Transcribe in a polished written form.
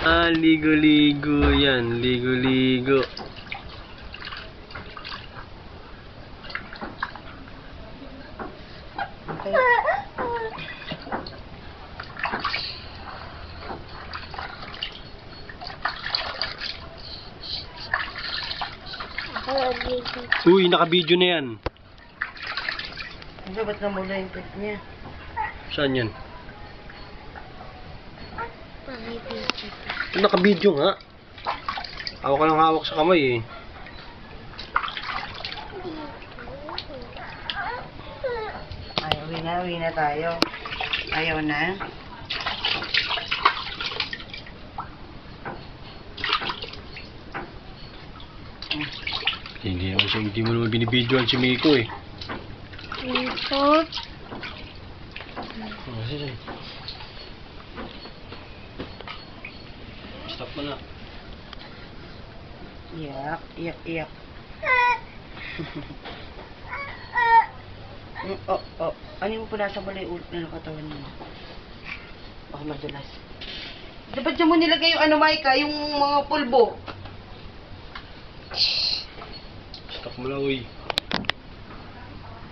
Ah, ligo-ligo yan. Ligo-ligo. Uy, naka-video na yan. Ano, ba't namula yung pet niya? Saan yan? Naka-video nga. Hawak ka lang hawak sa kamay eh. Ay, uwi na tayo. Ayaw na. Hindi mo naman binibidyoan si Miko eh. Miko? Sige. Stop mo na. Iyak, iyak, iyak. Oh. Ano mo punasan mo na yung ulit na katawan mo? Baka madulas. Dapat dyan mo nilagay yung ano, Maika, yung mga pulbo. Stop mo na, uy.